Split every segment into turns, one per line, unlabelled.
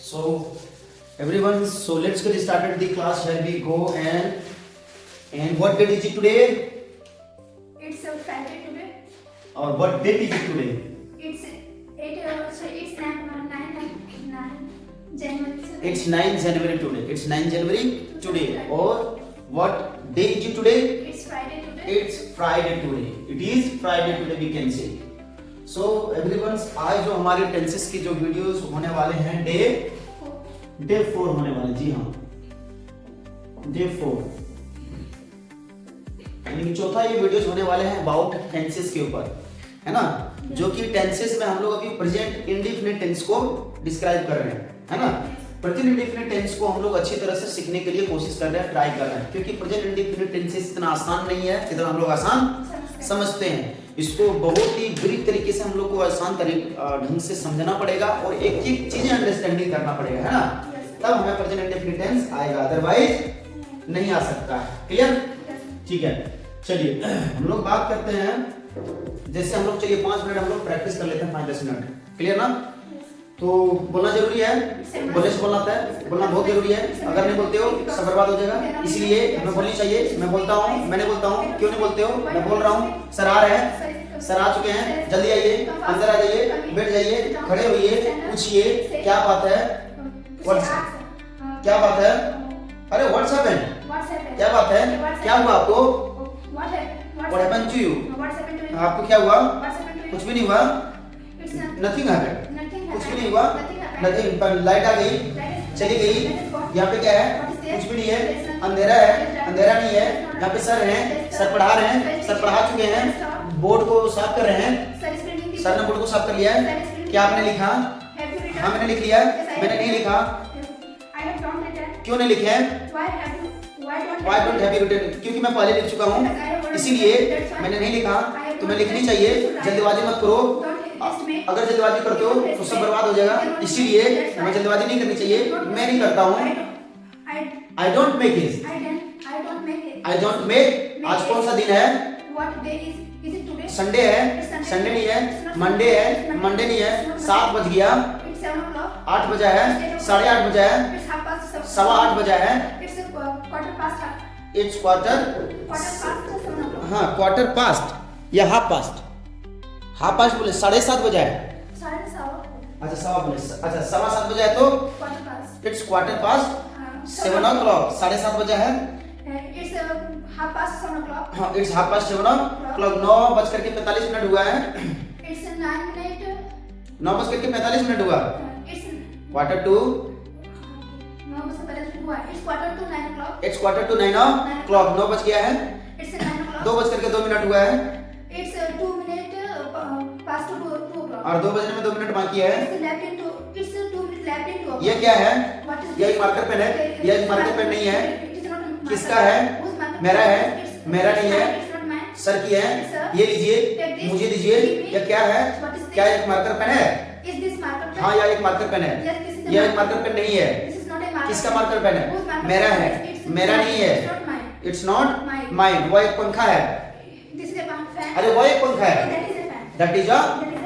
So everyone, so let's get started the class. Shall we go and what date is it today?
It's a Friday today.
Or what date is it today?
It's it's 9 January.
It's 9 January today. It's 9 January today. Or what day is it today?
It's Friday today.
It's Friday today. It is Friday today we can say. So everyone, आज जो हमारे tenses की जो videos होने वाले हैं day 4 होने वाले, जी हाँ डे 4, यानी कि चौथा ये वीडियोस होने वाले हैं अबाउट टेंसेस के ऊपर, है ना, जो कि टेंसेस में हम लोग अभी प्रेजेंट इंडेफिनिट टेंस को डिस्क्राइब कर रहे हैं, है ना। प्रेजेंट इंडेफिनिट टेंस को हम लोग अच्छी तरह से सीखने के लिए कोशिश कर रहे हैं, ट्राई कर रहे हैं, क्योंकि प्रेजेंट इंडेफिनिट टेंसेस इतना आसान नहीं है जितना हम लोग आसान समझते हैं। इसको बहुत ही ब्रीफ तरीके से हम लोग को आसान ढंग से समझना पड़ेगा और एक एक चीजें अंडरस्टैंडिंग करना पड़ेगा, है ना, तब हमें प्रेजेंट इंडेफिनिट टेंस आएगा, अदरवाइज नहीं आ सकता है। क्लियर? ठीक है, चलिए हम लोग बात करते हैं। जैसे हम लोग चलिए 5 मिनट हम लोग प्रैक्टिस कर लेते हैं, 5-10 मिनट। क्लियर ना? तो बोलना जरूरी है, बोलने से बोलना आता है, बोलना बहुत जरूरी है। अगर नहीं बोलते हो सब बर्बाद हो जाएगा, इसलिए हमें बोलनी चाहिए। मैं बोलता हूँ, मैंने बोलता हूँ, क्यों नहीं बोलते हो? मैं बोल रहा हूँ। सर आ रहे हैं, सर आ चुके हैं, जल्दी आइए, अंदर आ जाइए, बैठ जाइए, खड़े होइए, पूछिए क्या बात है, क्या बात है, अरे व्हाट्सएप है, क्या बात है, क्या हुआ आपको, व्हाट हैपेंड टू यू, आपको क्या हुआ, कुछ भी नहीं हुआ, नथिंग हैपेंड, कुछ भी नहीं हुआ, नथिंग, लाइट आ गई, चली गई, यहाँ पे क्या है, कुछ भी नहीं है, अंधेरा है, अंधेरा नहीं है, यहाँ पे सर हैं, सर पढ़ा रहे हैं, सर पढ़ा चुके हैं, बोर्ड को साफ कर रहे हैं, सर ने बोर्ड को साफ कर लिया है। क्या आपने लिखा? हाँ मैंने लिख लिया, मैंने नहीं लिखा, क्यों नहीं लिखे हैं? Why don't have you written? क्योंकि मैं पहले लिख चुका हूँ, इसीलिए मैंने नहीं लिखा। तुम्हें लिखनी चाहिए, जल्दबाजी मत करो, अगर जल्दबाजी करते हो तो सब बर्बाद हो जाएगा, इसीलिए हमें जल्दबाजी नहीं करनी चाहिए। मैं नहीं करता हूँ, I don't make it, I don't make। आज कौन सा दिन है? संडे है, संडे नहीं है, मंडे है, मंडे नहीं है, 7 बज गया, 8 बजा है, 8:30 बजा है, 8:15 बजा है, इट्स क्वार्टर पास्ट या हाफ पास्ट बोले 7:30 बजा है, अच्छा 7:15 बजा है, तो इट्स क्वार्टर पास्ट 7 o'clock, 7:30 बजा है, हाँ इट्स हाफ पास्ट 7 o'clock, 9:45 हुआ है, 9:45 हुआ, quarter to, it's quarter to 9 o'clock, 9 बज गया है, 2:02 हुआ है, और 2 बजने में 2 मिनट बाकी है। ये क्या है? ये एक मार्कर पेन है, ये एक मार्कर पेन नहीं है, किसका है? मेरा है, मेरा नहीं है, सर की है, ये लीजिए, मुझे दीजिए। ये क्या है? क्या एक मार्कर पेन है? हाँ यह एक मार्कर पेन है, यह एक मार्कर पेन नहीं है, किसका मार्कर पेन है? मेरा है, मेरा नहीं है, इट्स नॉट माइन। वो एक पंखा है, अरे वो एक पंखा है, दैट इज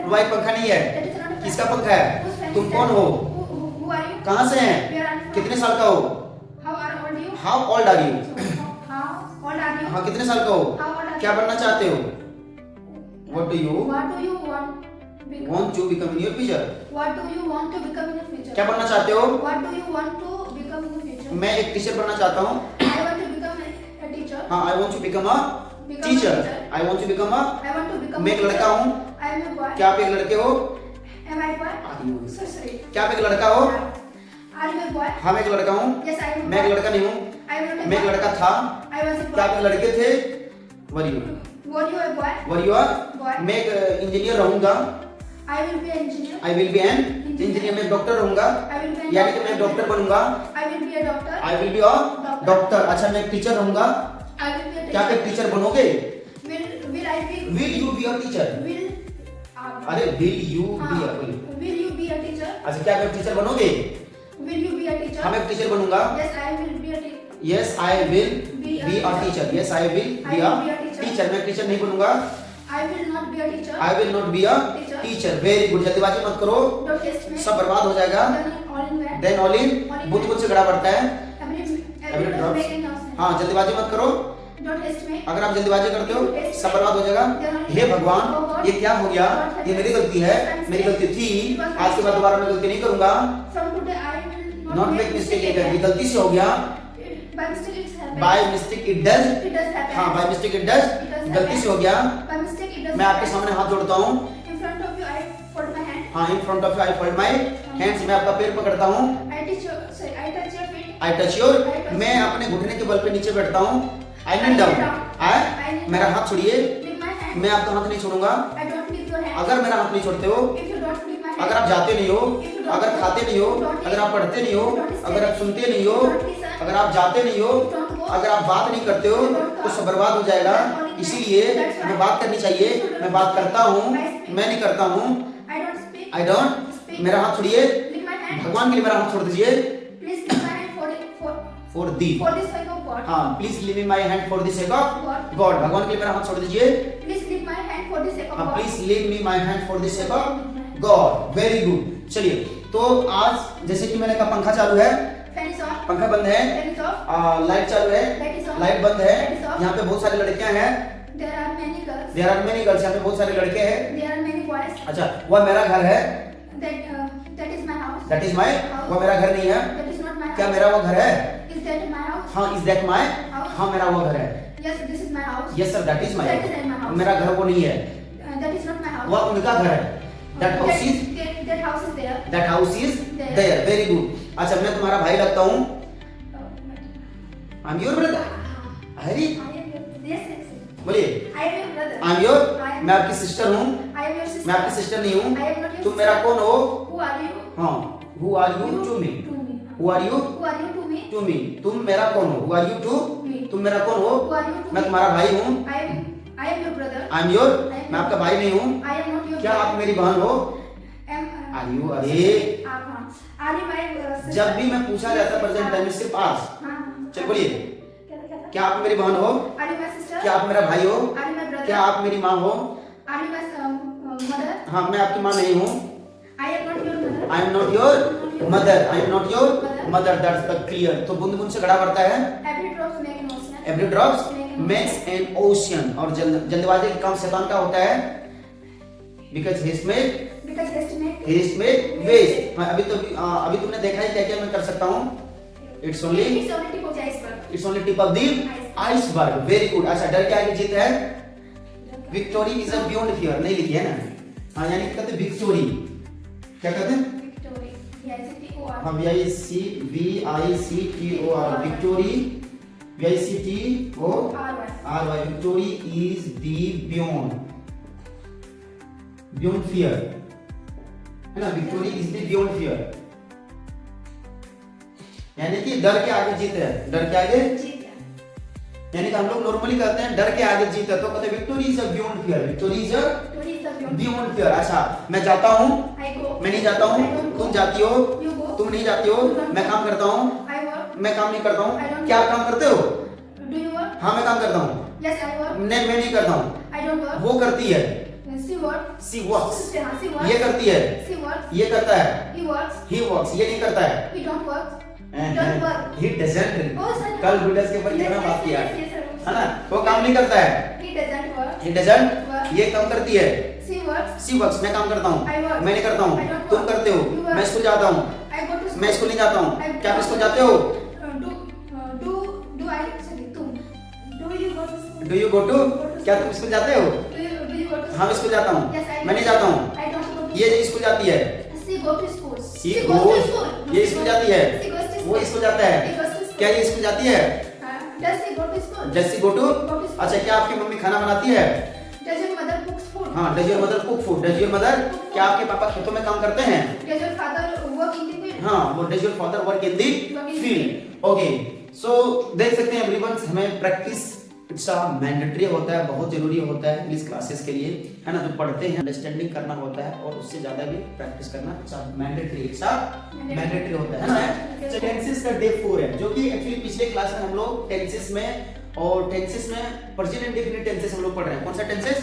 वो एक पंखा नहीं है, किसका पंखा है? तुम कौन हो? कहाँ से हैं? कितने साल का हो? How old are you? हाँ कितने साल का हो? क्या बनना चाहते हो? What do you want to become in your future? क्या बनना चाहते हो? मैं एक टीचर बनना चाहता हूँ। हाँ I want to become a teacher. I want to become a, मैं एक लड़का हूँ। क्या आप एक लड़के हो? क्या आप एक लड़का हो? हाँ मैं एक लड़का हूँ, मैं एक लड़का नहीं हूँ, मैं एक लड़का था। क्या आप एक लड़के थे? Were you a? मैं एक इंजीनियर रहूंगा, I will be an engineer, मैं डॉक्टर रहूंगा, यानी कि मैं डॉक्टर बनूंगा, I will be a doctor। अच्छा मैं एक टीचर रहूंगा, क्या आप एक टीचर बनोगे? Will you be a teacher? अरे will you be a teacher? अच्छा क्या आप एक टीचर बनोगे? हम एक टीचर बनूंगा, yes I will be a teacher, yes I will be a teacher। मैं टीचर नहीं बनूंगा, I will not be a teacher. Very good, जल्दबाजी मत करो,
Don't test me.
सब बर्बाद हो जाएगा।
All in where?
Then all in, बुद्ध से गड़ा पड़ता है।
Every drops making noise.
हाँ, जल्दबाजी मत करो।
Don't test me.
अगर आप जल्दबाजी करते हो सब बर्बाद हो जाएगा। हे भगवान, ये क्या हो गया? ये मेरी गलती है, मेरी गलती थी, आज के बाद दोबारा मैं गलती नहीं करूंगा।
From today I will
not make mistake again, ये गलती से हो गया।
By mistake it's happened.
By mistake it does,
It does happen.
हाँ बाय मिस्टेक इट डज, गलती से हो गया।
By mistake it does
मैं आपके
happen.
सामने हाथ जोड़ता हूँ।
In front of you I fold my hand.
हाँ, इन front of you I fold my hands, मैं आपका पैर पकड़ता हूँ।
I touch your feet.
I touch your, मैं अपने घुटने के बल पे नीचे बैठता हूँ। आई नील डाउन, आई, मेरा हाथ छोड़िए,
Leave my hand.
मैं आपका हाथ नहीं छोड़ूंगा।
I don't leave your hand.
अगर मेरा हाथ नहीं छोड़ते हो,
If you don't leave my hand.
अगर आप जाते नहीं हो, अगर खाते नहीं हो, अगर आप पढ़ते नहीं हो, अगर आप सुनते नहीं हो, अगर आप जाते नहीं हो, अगर आप बात नहीं करते हो, तो सब बर्बाद हो जाएगा। इसीलिए मैं बात करनी चाहिए, मैं बात करता हूँ, मैं नहीं करता हूँ।
I don't speak.
I don't, मेरा हाथ छोड़िए,
Leave my hand.
भगवान के लिए मेरा हाथ छोड़ दीजिए।
Please leave my hand
for the,
for the sake of God.
हाँ, please leave me my hand for the sake of God, भगवान के लिए मेरा हाथ छोड़ दीजिए।
Please leave my hand for the sake of
हाँ,
God.
Please leave me my hand for the sake of God. Very good. चलिए, तो आज जैसे कि मैंने कहा पंखा चालू है,
Fan is on.
पंखा बंद है,
Fan is off.
लाइट चालू है,
Light is on.
लाइट बंद है,
Light is off.
यहाँ पे बहुत सारी लड़कियां हैं,
There are many girls.
There are many girls, यहाँ पे बहुत सारे लड़के हैं।
There are many boys.
अच्छा, वह मेरा घर है,
That is my house.
That is my, वह मेरा घर नहीं है।
That is not my
क्या
house.
मेरा वो घर है?
Is that my house?
हाँ, इज दैट माय,
House.
हाँ मेरा वो घर है।
Yes, this is my house.
Yes sir, that is my,
That is my house.
मेरा घर वो नहीं है,
That is not my house.
वह उनका घर है। That house is,
That house is there.
That house is
There.
There. Very good. अच्छा, मैं तुम्हारा भाई लगता हूँ। I am your brother. अरे
I am your yes, yes.
बोलिए,
I am your brother.
I am your, मैं आपकी सिस्टर हूँ,
I am your sister.
मैं आपकी सिस्टर नहीं हूँ।
I am not your
तुम मेरा
sister.
कौन हो?
Who are you?
हाँ, who are you to me,
To me.
Who are you
Who are you to me?
To me, तुम मेरा कौन हो? Who are you to,
Me.
तुम मेरा कौन हो?
Who are you to
मैं
me?
तुम्हारा भाई हूँ।
I am your brother.
I am your, मैं आपका भाई नहीं हूँ।
I am not your
क्या आप मेरी बहन हो?
Are
you? अरे
आप हाँ. Are you my sister?
जब भी मैं पूछा जाता प्रेजेंट टाइम में सिर्फ आस्क।
हाँ.
चल बोलिए,
क्या?
क्या आप मेरी बहन हो?
Are you my sister?
क्या आप मेरा भाई हो?
Are you my brother?
क्या आप मेरी माँ हो?
Are you my mother?
हाँ, मैं आपकी माँ नहीं हूँ।
I am not your mother.
I am not your mother, I am not your mother, that's the clear. तो बूंद बूंद से गड़ा पड़ता है।
Every drops make an ocean.
Every drops makes an ocean. और जल्दबाजी का काम शैतान का होता है, बिकॉज़ हिज में
Because
हेस्ट में वेस्ट। अभी तुमने देखा है क्या क्या मैं कर सकता हूँ? It's only,
It's only tip of the iceberg.
It's only tip of the iceberg. Very good. अच्छा, डर के आगे जीत है। Victory is a beyond fear, नहीं लिखी है ना? हाँ, यानी कहते हैं विक्टोरी, क्या कहते हैं?
Victory. V-I-C-T-O-R.
हाँ, VICTOR, victory, VICTOR, victory is the beyond fear, है ना? Victory is the beyond fear, यानी कि डर के आगे जीत है। डर के आगे,
जीत गया.
यानी कि हम लोग नॉर्मली कहते हैं डर के आगे जीत है, तो कहते हैं victory is a beyond fear, victory is a
Victory is the beyond.
Beyond fear. अच्छा, मैं जाता हूँ,
I go.
मैं नहीं जाता
I
हूँ,
don't go.
तुम जाती हो,
You go.
तुम नहीं जाती हो, मैं काम करता हूँ,
I work.
मैं काम नहीं करता
I
हूँ।
don't
क्या आप
work.
काम करते हो?
Do you work?
हाँ, मैं काम करता हूँ।
Yes, I work.
नहीं, मैं नहीं करता हूँ।
I don't work.
वो करती है,
She works.
सी वर्क्स,
हाँ, she works.
ये करती है,
She works.
ये करता है,
He works.
ही वर्क्स, ये नहीं करता है।
He don't work. Don't work.
He doesn't.
Oh, sorry.
कल वीडियोस के ऊपर
Yes,
कितना
yes,
बात किया,
yes, yes, sir.
है ना? वो काम नहीं करता है,
He doesn't work.
He doesn't,
Work.
ये काम करती है,
She works.
सी वर्क्स, मैं काम करता हूँ,
I work.
मैं नहीं करता
I
हूँ,
don't
तुम
work.
करते हो,
You work.
मैं स्कूल जाता हूँ,
I go to school.
मैं स्कूल नहीं जाता हूँ।
I
क्या आप
go
स्कूल
to
जाते हो?
Do I sorry तुम do you go to school?
Do you go to, क्या तुम स्कूल जाते हो?
Do you go to
हाँ, मैं स्कूल जाता हूँ,
Yes, I
मैं नहीं जाता हूँ।
I don't go to
ये स्कूल जाती है,
She go to school.
She
She goes
goes,
to school.
ये स्कूल जाती है,
She goes to
वो
school.
स्कूल जाता
He
है।
goes to school.
क्या ये स्कूल जाती है?
Does she go to school?
जैसी go to.
Go to school.
अच्छा, क्या आपकी मम्मी खाना बनाती है?
Does your mother cooks food?
हाँ, does your mother cook food, does your mother, क्या आपके पापा खेतों में काम करते हैं?
Does your father work in the field?
हाँ, वो does your father work in the field. Okay, so देख सकते हैं एवरीवन, हमें प्रैक्टिस इट्स मैंडेटरी होता है, बहुत जरूरी होता है इंग्लिश क्लासेस के लिए, है ना? जो पढ़ते हैं अंडरस्टैंडिंग करना होता है, और उससे ज्यादा भी प्रैक्टिस करना इट्स मैंडेटरी, इट्स मैंडेटरी होता है ना? टेंसेस का डे 4 है, जो कि एक्चुअली पिछले क्लास में हम लोग टेंसेस में, और टेंसेस में प्रेजेंट इंडेफिनिट टेंसेस हम लोग पढ़ रहे हैं। कौन सा टेंसेस?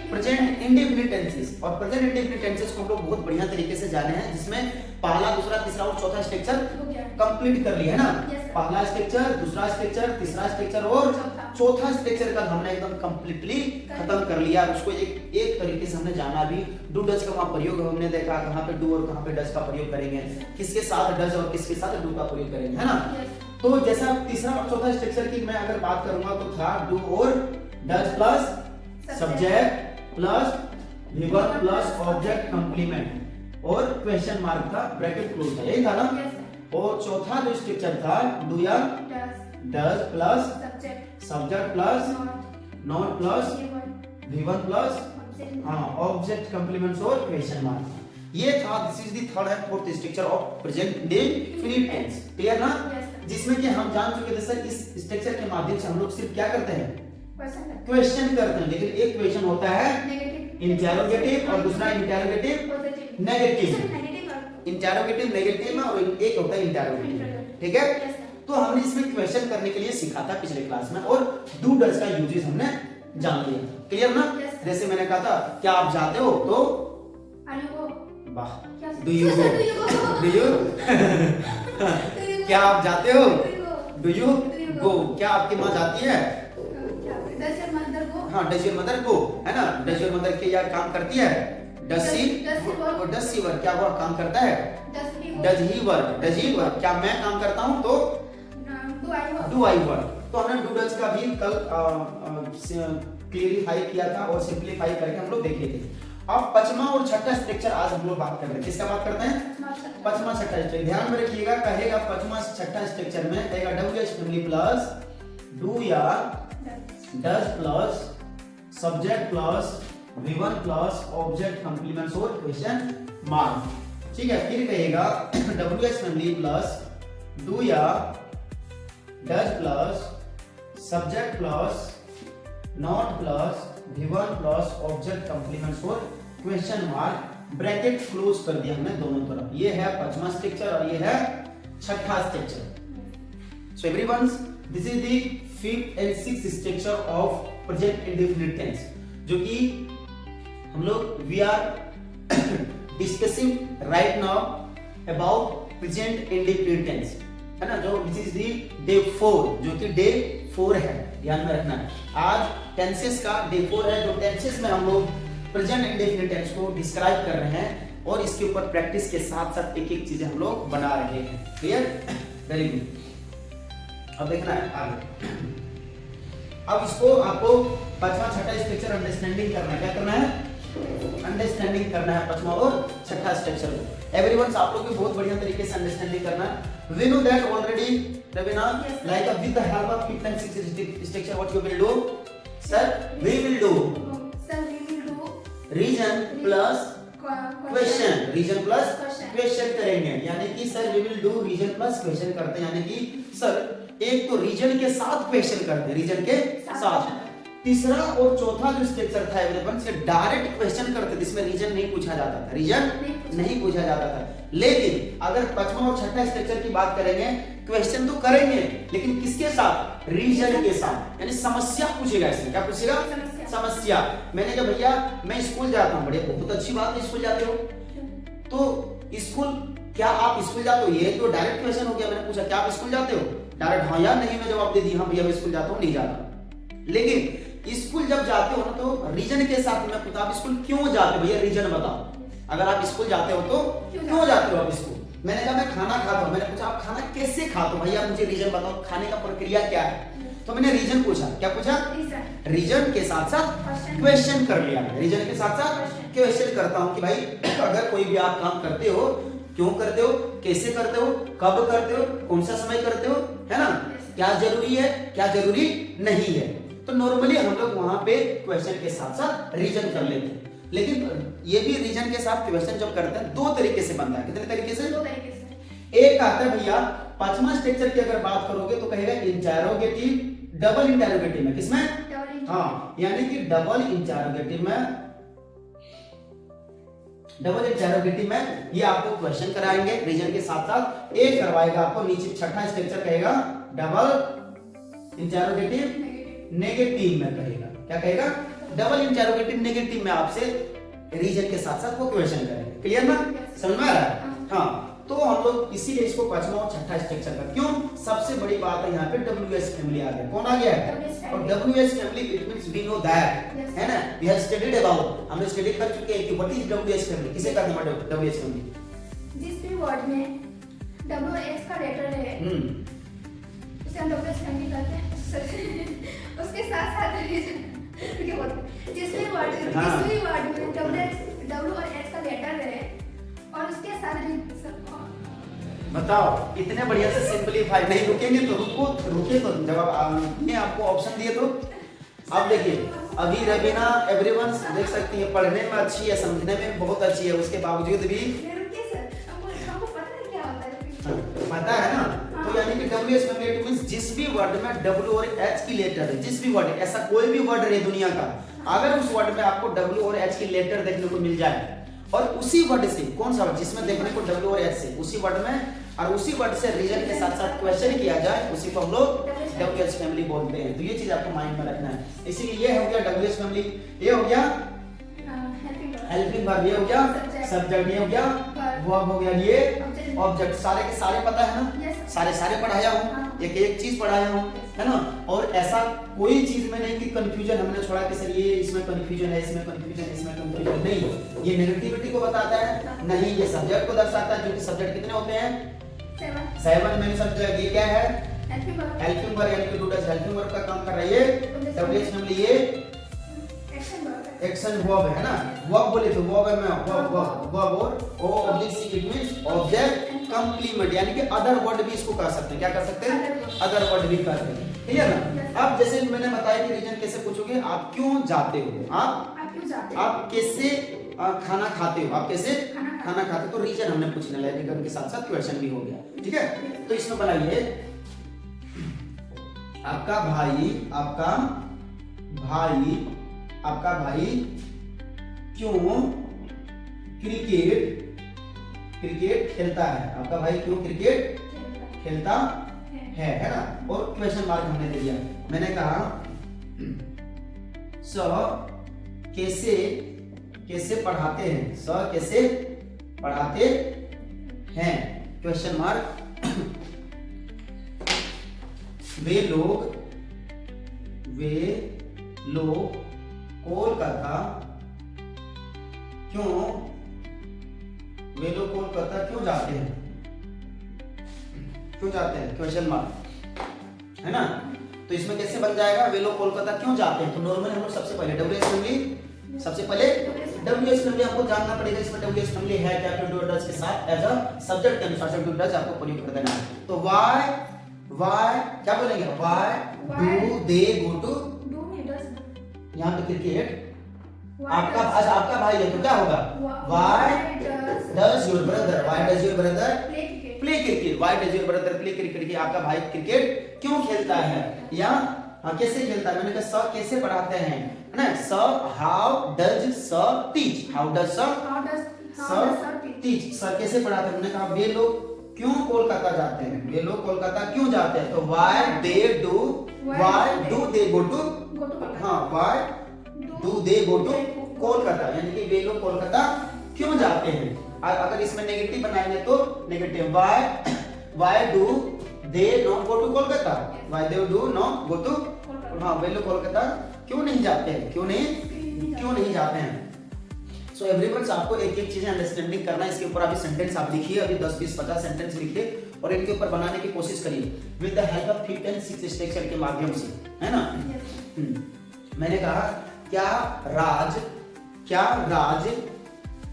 Present indefinite tenses. और प्रेजेंट इंडेफिनिट टेंसेस को हम लोग बहुत बढ़िया तरीके से जाने हैं, जिसमें पहला, दूसरा, तीसरा और चौथा स्ट्रक्चर
हो गया।
कंप्लीट कर लिया है ना।
Yes, sir.
पहला स्ट्रक्चर, दूसरा स्ट्रक्चर, तीसरा स्ट्रक्चर और चौथा स्ट्रक्चर का हमने एकदम कंप्लीटली खत्म कर लिया। उसको एक तरीके से हमने जाना भी। डू डज का वहां प्रयोग हमने देखा, कहां पे डू और कहां पे डज का प्रयोग करेंगे, किसके साथ डज और किसके साथ डू का प्रयोग करेंगे, है ना।
Yes.
तो जैसा तीसरा और चौथा स्ट्रक्चर की मैं अगर बात करूंगा तो था डू और does plus subject plus verb plus object complement और क्वेश्चन मार्क था, ब्रैकेट क्लोज था, यही था ना।
Yes, sir.
और चौथा जो स्ट्रक्चर था डू या
Does.
Does plus
Subject.
Subject plus
Not.
Not plus
Given.
V1 plus
Object.
हाँ ऑब्जेक्ट कंप्लीमेंट्स और क्वेश्चन मार्क। ये था, this is the third and fourth structure of present indefinite tense. Clear ना।
Yes, sir.
जिसमें कि हम जान चुके थे सर, इस स्ट्रक्चर के माध्यम से हम लोग सिर्फ क्या करते हैं,
Question करते
क्वेश्चन करते हैं। लेकिन एक क्वेश्चन होता है
हैं। Negative.
इंटेरोगेटिव और दूसरा interrogative
Positive.
Negative.
Sir, negative और
इंटेरोगेटिव नेगेटिव में और एक होता है इंटेरोगेटिव, ठीक है।
Yes, sir.
तो हमने इसमें क्वेश्चन करने के लिए सीखा था पिछले क्लास में, और डू डज का यूजेस हमने जान लिया। क्लियर ना।
Yes, sir.
जैसे मैंने कहा था, क्या आप जाते हो, तो
Are you go?
वाह,
क्या sir?
Do you
Sir,
go,
do you go?
Do you
Do you
क्या
go?
आप जाते हो,
Do you go?
Do you
Do you
go,
go?
क्या आपकी माँ जाती है,
Does your mother go?
हाँ डज योर मदर गो, है ना। डज योर मदर के यार काम करती है, does she
Does he work?
और डज सी वर्क, क्या वो काम करता है,
Does he go?
Does he work, does he work, क्या मैं काम करता हूँ, तो
Do I work?
Do I work. तो हमने डू डज का भी कल क्लियरिफाई किया था और सिंपलीफाई करके हम लोग देखे थे। अब पांचवा और छठा स्ट्रक्चर आज हम लोग बात कर रहे हैं, किसका बात करते हैं, पांचवा छठा स्ट्रक्चर। ध्यान में रखिएगा, कहेगा पांचवा छठा स्ट्रक्चर में कहेगा डब्ल्यूएच फैमिली प्लस डू या does plus subject plus V1 plus object complements और क्वेश्चन मार्क, ठीक है। फिर कहेगा WH फैमिली प्लस डू या does plus subject plus not plus V1 plus object complements और क्वेश्चन मार्क, ब्रैकेट क्लोज कर दिया हमने दोनों तरफ। ये है पांचवा स्ट्रक्चर और ये है छठा structure. So everyone, this is the fifth and sixth structure of present indefinite tense, जो कि हम लोग we are discussing right now about present indefinite tense, है ना। जो विच इज दी डे 4, जो कि डे 4 है, ध्यान में रखना है। आज टेंसेस का डे 4 है, जो टेंसेस में हम लोग प्रेजेंट इंडेफिनिट टेंस को डिस्क्राइब कर रहे हैं और इसके ऊपर प्रैक्टिस के साथ साथ एक एक चीजें हम लोग बना रहे हैं। Clear, very good. अब देखना है आगे। अब इसको आपको पांचवा छठा स्ट्रक्चर अंडरस्टैंडिंग करना है। क्या करना है, अंडरस्टैंडिंग करना है पांचवा और छठा स्ट्रक्चर को। एवरीवन, आप लोग भी बहुत बढ़िया तरीके से अंडरस्टैंडिंग करना है। We know that already, Ravina,
Yes, sir.
like with the help of fifth and sixth structure, what you will do? Sir, we will do
Sir, we will do
reason plus question. Reason plus question करेंगे, यानी कि sir we will do reason plus question करते हैं, यानी कि sir एक तो reason के साथ क्वेश्चन करते हैं, रीजन के साथ। तीसरा और चौथा जो स्ट्रक्चर था एवरीवन, से डायरेक्ट क्वेश्चन करते थे, इसमें रीजन नहीं पूछा जाता था, रीजन नहीं पूछा जाता था। लेकिन अगर पांचवा और छठा स्ट्रक्चर की बात करेंगे, क्वेश्चन तो करेंगे लेकिन किसके साथ, रीजन के साथ, यानी समस्या पूछेगा। इसमें क्या पूछेगा, समस्या। मैंने कहा भैया मैं स्कूल जाता हूँ, बड़े बहुत अच्छी बात है, स्कूल जाते हो, तो स्कूल, क्या आप स्कूल जाते हो, ये तो डायरेक्ट क्वेश्चन हो गया। मैंने पूछा क्या आप स्कूल जाते हो, डायरेक्ट हाँ या नहीं में जवाब दे दिया, हाँ भैया मैं स्कूल जाता हूँ, नहीं जाता। लेकिन स्कूल जब जाते हो ना, तो रीजन के साथ मैं पूछता, आप स्कूल क्यों जाते हो, भैया रीजन बताओ। अगर आप स्कूल जाते हो तो क्यों जाते हो आप स्कूल। मैंने कहा मैं खाना खाता हूँ, मैंने पूछा आप खाना कैसे खाते हो, भैया मुझे रीजन बताओ, खाने का प्रक्रिया क्या है। तो मैंने रीजन पूछा, क्या पूछा, रीजन के साथ साथ क्वेश्चन कर लिया। रीजन के साथ साथ क्वेश्चन करता हूँ कि भाई अगर कोई भी आप काम करते हो, क्यों करते हो, कैसे करते हो, कब करते हो, कौन सा समय करते हो, है ना, क्या जरूरी है, क्या जरूरी नहीं है। तो नॉर्मली हम लोग वहां पे क्वेश्चन के साथ साथ रीजन कर लेते हैं। लेकिन ये भी रीजन के साथ क्वेश्चन जब करते हैं दो तरीके से बनता है। कितने तरीके से,
दो तरीके से।
एक आता है भैया पांचवा स्ट्रक्चर की अगर बात करोगे तो कहेगा इंटेरोगेटिव, डबल इंटेरोगेटिव में, किसमें, हाँ, यानी कि डबल इंटेरोगेटिव में ये आपको क्वेश्चन कराएंगे रीजन के साथ साथ। एक करवाएगा आपको नीचे छठा स्ट्रक्चर कहेगा डबल इंटेरोगेटिव नेगेटिव में कहेगा। क्या कहेगा, डबल इंटरोगेटिव नेगेटिव में आपसे रीजन के साथ साथ वो क्वेश्चन करेंगे। क्लियर ना? समझ में आ रहा है? हाँ, तो हम लोग इसीलिए इसको 5वां और 6ठा स्ट्रक्चर का, क्यों सबसे बड़ी बात है यहाँ पे WS फैमिली आ गया। कौन आ गया है? और WS family it means we know that, है ना, वी हैव स्टडीड अबाउट, हमने स्टडी कर चुके हैं कि व्हाट इज WS फैमिली, किसे कहते हैं WS फैमिली?
जिस भी वर्ड में W और S का लेटर है उसे हम WS फैमिली कहते हैं। उसके साथ साथ जिस भी वर्ड में W और S का लेटर है और उसके साथ
बताओ, इतने बढ़िया से सिंपलीफाई नहीं रुकेंगे तो रुके तो जब आपको ऑप्शन दिए तो अब देखिए, अभी रवीना एवरीवन देख सकती है, पढ़ने में अच्छी है, समझने में बहुत अच्छी है, उसके बावजूद भी पता है ना। तो यानी कि WS फैमिली मींस जिस भी वर्ड में W और H की लेटर है, जिस भी वर्ड, ऐसा कोई भी वर्ड है दुनिया का, अगर उस वर्ड में आपको W और H की लेटर देखने को मिल जाए और उसी वर्ड से, कौन सा वर्ड जिसमें देखने को W और H से, उसी वर्ड में और उसी वर्ड से रीजन के साथ साथ क्वेश्चन किया जाए, उसी को हम लोग WS फैमिली बोलते हैं। तो ये चीज आपको माइंड में रखना है। इसीलिए ये हो गया WS फैमिली, ये हो गया हेल्पिंग वर्ब, ये हो गया सब्जेक्ट, ये हो गया वर्ब, हो गया ये ऑब्जेक्ट। सारे के सारे पता है ना? सारे पढ़ाया हूँ, एक एक चीज पढ़ाया हूँ, है ना। और ऐसा कोई चीज में नहीं कि कंफ्यूजन हमने छोड़ा कि सर ये इसमें कंफ्यूजन है, इसमें कंफ्यूजन है, इसमें कंफ्यूजन नहीं। ये नेगेटिविटी को बताता है नहीं, ये सब्जेक्ट को दर्शाता है, जो कि सब्जेक्ट कितने होते हैं? 7 मेन सब्जेक्ट। ये क्या है? हेल्पिंग वर्ब, यानी कि डू डज हेल्पिंग वर्ब का काम कर रहा है ये WS फैमिली। ये एक्शन वर्ब है ना, वर्ब बोले तो वर्ब है, वर्ब और O object C it means object complement, यानी कि अदर वर्ड भी इसको कह सकते हैं। क्या कर सकते हैं? अदर वर्ड भी कहते हैं। ठीक है ना? अब जैसे मैंने बताया कि रीजन कैसे पूछोगे, आप क्यों जाते हो, आप कैसे खाना खाते हो, आप कैसे खाना खाते हो, तो रीजन हमने पूछने लगा, रीजन के साथ साथ क्वेश्चन भी हो गया। ठीक है, तो इसमें बनाइए आपका भाई क्यों क्रिकेट खेलता है, आपका भाई क्यों क्रिकेट खेलता है ना। और क्वेश्चन मार्क हमने दे दिया। मैंने कहा सर कैसे पढ़ाते हैं, सर कैसे पढ़ाते हैं, क्वेश्चन मार्क। वे लोग कोलकाता क्यों जाते हैं, क्वेश्चन मार्क, है ना। तो इसमें कैसे बन जाएगा, वे लोग कोलकाता क्यों जाते हैं। तो नॉर्मली हम लोग सबसे पहले WS फैमिली आपको जानना पड़ेगा, इसमें WS फैमिली है क्या, डू डज के साथ एज अ सब्जेक्ट के अनुसार डू डज आपको प्रयोग कर देना है। तो व्हाई क्या बोलेंगे, why do they go to, यहाँ पे क्रिकेट, आपका भाई है तो क्या होगा, why does your brother play cricket, why does your brother play cricket, कि आपका भाई क्रिकेट क्यों खेलता है, या कैसे खेलता है। मैंने कहा सर कैसे पढ़ाते हैं, है ना। Sir how does sir teach, sir teach, sir कैसे पढ़ाते हैं। मैंने कहा वे लोग क्यों कोलकाता जाते हैं, वे लोग कोलकाता क्यों जाते हैं। तो why do they go to, हाँ why do they go to Kolkata, यानी कि वे लोग कोलकाता क्यों जाते हैं। अगर इसमें नेगेटिव बनाएंगे तो negative, why do they not go to Kolkata, why they do not go to, हाँ वे लोग कोलकाता क्यों नहीं जाते हैं, क्यों नहीं जाते हैं। सो एवरीवन आपको एक एक चीजें अंडरस्टैंडिंग करना है। इसके ऊपर अभी सेंटेंस आप लिखिए, अभी 10 20 50 सेंटेंस लिखिए और इनके ऊपर बनाने की कोशिश करिए with the help of 5 and 6 structure के माध्यम से, है ना। मैंने कहा क्या राज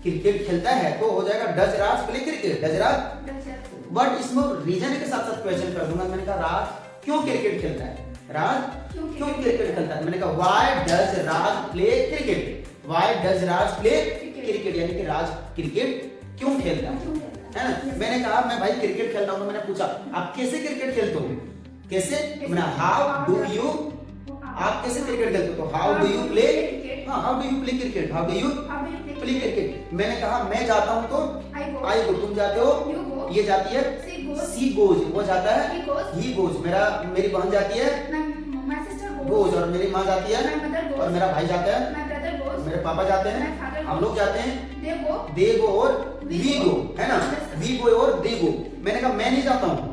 क्रिकेट खेलता है, तो हो जाएगा does Raj play cricket, does Raj, but इसमें रीजन के साथ साथ क्वेश्चन कर दूंगा। मैंने कहा राज क्यों क्रिकेट खेलता है, राज क्यों क्रिकेट खेलता है। मैंने कहा why does Raj play cricket, why does Raj play cricket, यानी कि राज क्रिकेट क्यों खेलता है ना। मैंने कहा मैं भाई क्रिकेट खेलता हूँ, मैंने पूछा आप कैसे क्रिकेट खेलते हो, कैसे, मैंने हाउ डू यू, आप कैसे क्रिकेट खेलते हो, तो how do you play, how do you play cricket, how do you play cricket. मैंने कहा मैं जाता हूँ तो आई गो, तुम जाते हो, ये जाती है सी गोज, वो जाता है ही गोज, मेरी बहन जाती है गोज, और मेरी माँ जाती है,
My mother goes.
और मेरा भाई जाता है,
My brother goes.
मेरे पापा जाते
My
हैं,
father
हम
goes.
लोग जाते हैं,
They go.
दे गो और वी गो, है ना, वी गो और दे गो। मैंने कहा मैं नहीं जाता हूँ,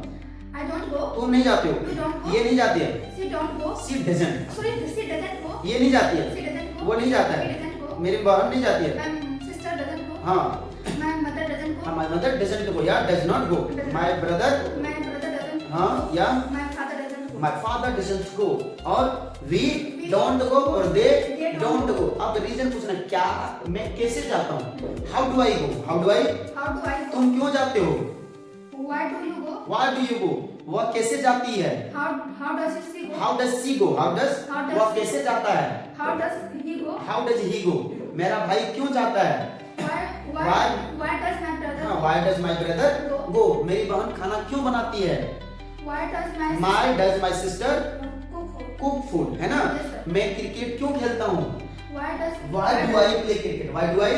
I don't go.
तुम नहीं जाते
You
हो,
don't go.
ये नहीं जाती है,
She don't go.
She doesn't,
Sorry, she doesn't go.
ये नहीं जाती
She
है,
doesn't go.
वो नहीं जाता
He
है,
doesn't go.
मेरी बहन नहीं जाती है,
My sister doesn't go.
हाँ,
My mother doesn't go.
My mother doesn't go या does not go, my brother,
My brother doesn't go.
हाँ, या
My father doesn't go.
My father doesn't go, और वी डोंट गो और they don't go. अब reason पूछना, क्या मैं कैसे जाता हूँ, how do I go, how do I,
How do I go?
तुम क्यों जाते हो,
Why do you go?
Why do you गो, वह कैसे जाती है,
How does she go?
How does she go, how does,
How does
वह कैसे जाता है,
How does he go?
How does he go, मेरा भाई क्यों जाता है,
Why does my brother
हाँ,
go?
Why does my brother go, मेरी बहन खाना क्यों बनाती है,
Why does my
my does my sister
cook food?
Cook food, है ना,
Yes, sir.
मैं क्रिकेट क्यों खेलता हूँ,
Why does
why do I play cricket, why do I,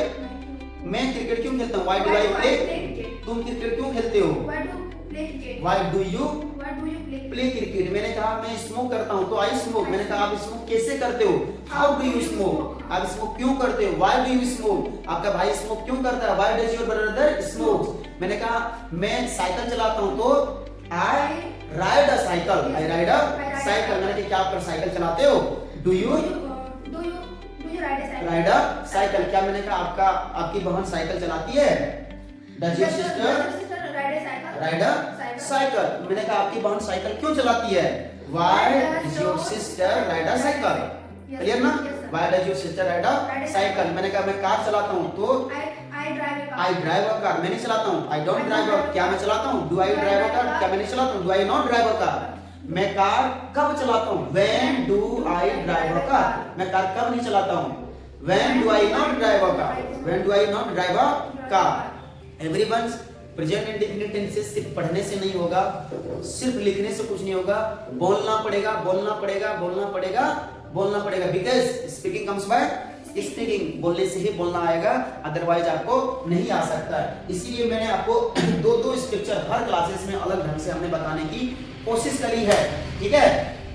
मैं क्रिकेट क्यों खेलता हूँ, why do I play,
cricket?
तुम क्रिकेट क्यों खेलते हो,
Why do you play cricket?
Why do you
Why do you play
play cricket, मैंने कहा मैं स्मोक करता हूँ, तो आई स्मोक, मैंने कहा आप स्मोक कैसे करते हो, हाउ डू यू स्मोक, आप स्मोक क्यों करते हो, व्हाई डू यू स्मोक, आपका भाई स्मोक क्यों करता है, why does your brother smoke, मैंने कहा मैं साइकिल चलाता हूँ, तो I ride a cycle, I ride a cycle, मैंने कहा क्या आप साइकिल चलाते हो, do you
Do you ride a cycle?
Ride a cycle, क्या मैंने कहा आपका आपकी बहन साइकिल चलाती है, does your
Does your
sister
sister ride a cycle?
Ride a cycle, मैंने कहा आपकी बहन साइकिल क्यों चलाती है, why does your sister ride a cycle, clear ना, why does your sister ride a cycle, मैंने कहा मैं कार चलाता हूँ, तो
I drive a car.
I drive a car, मैं नहीं चलाता हूँ, आई डोंट ड्राइव अ, क्या मैं चलाता हूँ, do I drive a car, क्या मैं नहीं चलाता हूँ, do I not drive a car, मैं कार कब चलाता हूँ, when do I drive a car, मैं कार कब नहीं चलाता हूँ, when do I not drive a car, when do I not drive a car. Everyone, present indefinite tenses सिर्फ पढ़ने से नहीं होगा, सिर्फ लिखने से कुछ नहीं होगा, बोलना पड़ेगा, बोलना पड़ेगा, बोलना पड़ेगा, बोलना पड़ेगा, because speaking comes by speaking, बोलने से ही बोलना आएगा, अदरवाइज आपको नहीं आ सकता है। इसीलिए मैंने आपको दो स्ट्रक्चर हर क्लासेस में अलग ढंग से हमने बताने की कोशिश करी है, ठीक है,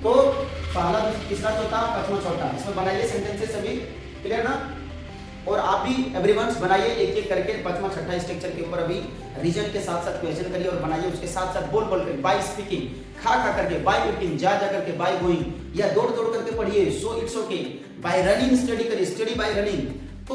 तो पहला, तीसरा, चौथा, पांचवा, छठा, इसमें बनाइए सेंटेंसेस सभी, क्लियर ना, और आप भी एवरीवन बनाइए एक एक करके, पांचवा छठा स्ट्रक्चर के ऊपर अभी रीजन के साथ साथ क्वेश्चन करिए और बनाइए, उसके साथ साथ बोल बोल कर, बाय स्पीकिंग, खा करके, बाय ईटिंग, जा करके, बाय गोइंग, या दौड़ करके पढ़िए, so it's okay, by running study करिए, स्टडी बाय रनिंग, तो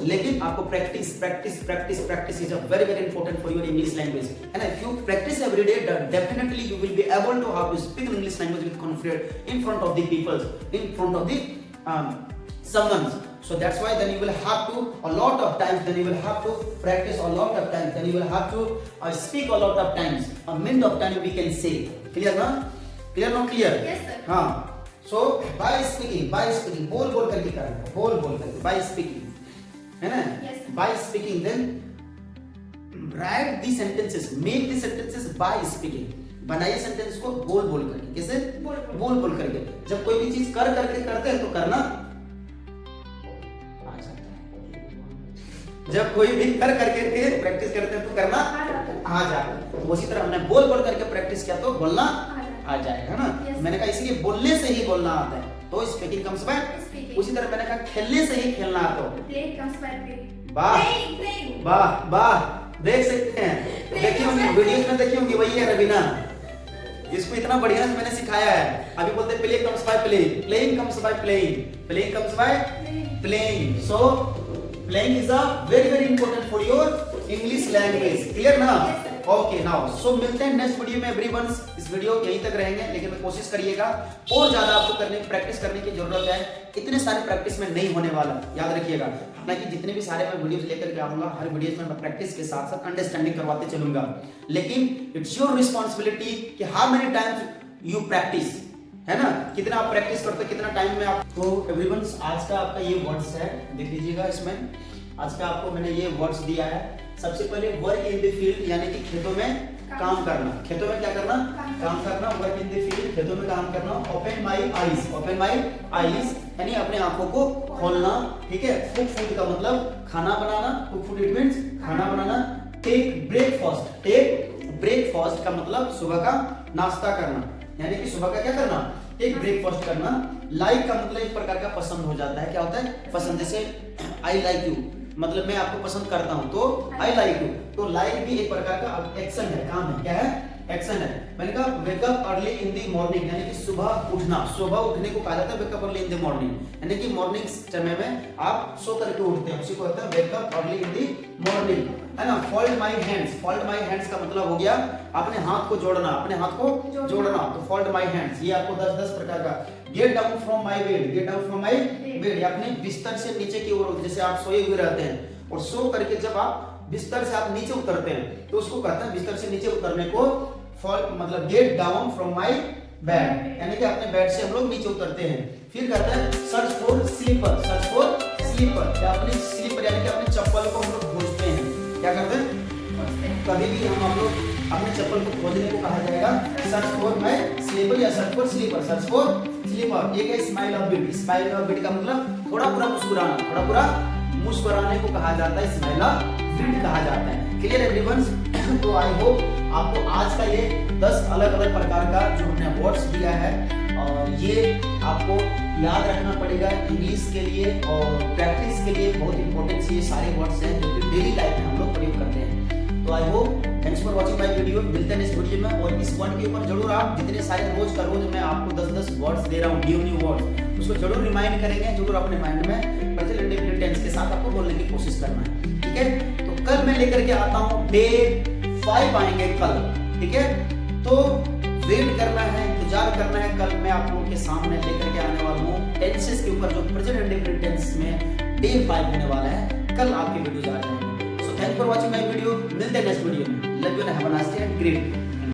लेकिन आपको practice practice practice practice is a very very important for your English language, and if you practice every day definitely you will be able to how to speak English language with confidence in front of the peoples, in front of the someone. So that's why then you will have to a lot of times, then you will have to practice a lot of times, then you will have to speak a lot of times, a minute of time we can say, clear na, clear not clear,
Yes, sir.
हाँ, so by speaking बोल करके करना, बोल करके by speaking, है ना,
Yes, sir.
by speaking, then write the sentences, make the sentences by speaking, बनाइए sentence को बोल करके, कैसे, बोल करके, जब कोई भी चीज करके करते हैं तो करना आ जाता है, जब कोई भी करके प्रैक्टिस करते हैं तो करना आ जाता है, तो उसी तरह हमने बोल करके प्रैक्टिस किया तो बोलना आ जाएगा, है ना,
Yes.
मैंने कहा इसलिए बोलने से ही बोलना आता है, तो स्पीकिंग कम्स बाय,
Speaking.
उसी तरह मैंने कहा खेलने से ही खेलना आता है,
Play comes by play.
वाह
Playing.
वाह, देख सकते हैं, देखी होंगी वीडियोस में, देखी होंगी, वही है रवीना, इसको इतना बढ़िया से मैंने सिखाया है, अभी बोलते play comes by play, playing comes by playing, playing comes by playing, so playing is a very very important for your English language, clear ना, ओके नाउ, सो मिलते हैं नेक्स्ट वीडियो में एवरीवन, इस वीडियो यहीं तक रहेंगे, लेकिन कोशिश करिएगा और ज्यादा आपको प्रैक्टिस करने की जरूरत है, इतने सारे प्रैक्टिस में नहीं होने वाला, याद रखिएगा, हालांकि जितने भी सारे मैं वीडियोस लेकर के आऊंगा, हर वीडियोस में मैं प्रैक्टिस के साथ साथ अंडरस्टैंडिंग करवाते चलूंगा, लेकिन इट्स योर रिस्पांसिबिलिटी कि how many times you practice, है ना, कितना आप प्रैक्टिस करते हो, कितना टाइम में आप, तो एवरीवन आज का आपका ये वर्ड्स है, देख लीजिएगा, इसमें आज का आपको मैंने ये वर्ड्स दिया है, सबसे पहले वर्क इन द फील्ड, यानी कि खेतों में काम करना, खेतों में क्या करना, काम करना, वर्क इन द फील्ड, खेतों में काम करना, ओपन माय आईज, यानी अपने आंखों को खोलना, ठीक है, कुक फूड का मतलब खाना बनाना, कुक फूड इट मींस खाना बनाना, टेक ब्रेकफास्ट का मतलब सुबह का नाश्ता करना, यानी कि सुबह का क्या करना, एक ब्रेकफास्ट करना। लाइक का मतलब एक प्रकार का पसंद हो जाता है, क्या होता है पसंद, जैसे आई लाइक यू मतलब मैं आपको पसंद करता हूं तो आई लाइक यू, तो लाइक भी एक प्रकार का एक्शन है, काम है, क्या है एक्शन है। मैंने कहा wake up early in the morning, यानी कि सुबह उठना, सुबह उठने को कहा जाता है wake up early in the morning, यानी कि मॉर्निंग समय में आप सो करके उठते हैं, उसी को कहते हैं wake up early in the morning, है ना। Fold my hands, fold my hands का मतलब हो गया अपने हाथ को जोड़ना, अपने हाथ को जोड़ना, तो फोल्ड माय हैंड्स ये आपको 10 प्रकार का। Get down from my bed, get down from my bed, अपने बिस्तर से नीचे की ओर, जैसे आप सोए हुए रहते हैं और सो करके जब आप बिस्तर से आप नीचे उतरते हैं तो उसको कहते हैं बिस्तर से नीचे उतरने को फॉल, मतलब get down from my bed, यानी कि अपने बेड से हम लोग नीचे उतरते हैं। फिर कहते हैं search for slipper, search for slipper, या अपनी स्लीपर यानी कि अपने चप्पल को हम लोग खोजते हैं, क्या करते हैं, कभी भी हम लोग अपने चप्पल को खोजने को कहा जाएगा सर्च फॉर माय स्लीपर या search for slipper, search for slipper. एक है smile of bit, smile of bit का मतलब थोड़ा पूरा मुस्कुराना, थोड़ा पूरा मुस्कुराने को कहा जाता है, स्माइल ऑफ बिट कहा जाता है। Clear everyone? तो आई होप आपको आज का ये 10 अलग अलग प्रकार का जो हमने वर्ड्स दिया है और ये आपको याद रखना पड़ेगा इंग्लिश के लिए और प्रैक्टिस के लिए बहुत इंपॉर्टेंट ये सारे वर्ड्स हैं जो कि डेली लाइफ में हम लोग प्रयोग करते हैं। तो I hope thanks for watching my video, मिलते हैं नेक्स्ट वीडियो में। और इस वर्ड के ऊपर जरूर आप जितने सारे रोज का रोज मैं आपको 10 वर्ड्स दे रहा हूँ, न्यू वर्ड्स, उसको जरूर रिमाइंड करेंगे, जरूर अपने माइंड में प्रेजेंट इंडेफिनिट टेंस के साथ आपको बोलने की कोशिश करना है, ठीक है। तो कल मैं लेकर के आता हूँ डे 5 आएंगे कल, ठीक है। तो वेट करना है, इंतजार करना है, कल मैं आप लोगों के सामने लेकर के आने वाला हूँ टेंसेस के ऊपर जो प्रेजेंट इंडेफिनिट टेंस में डे 5 होने वाला है, कल आपके वीडियोस आ जाएंगे। So thank for watching my video, मिलते हैं नेक्स्ट वीडियो में। Love you and have a nice day and great.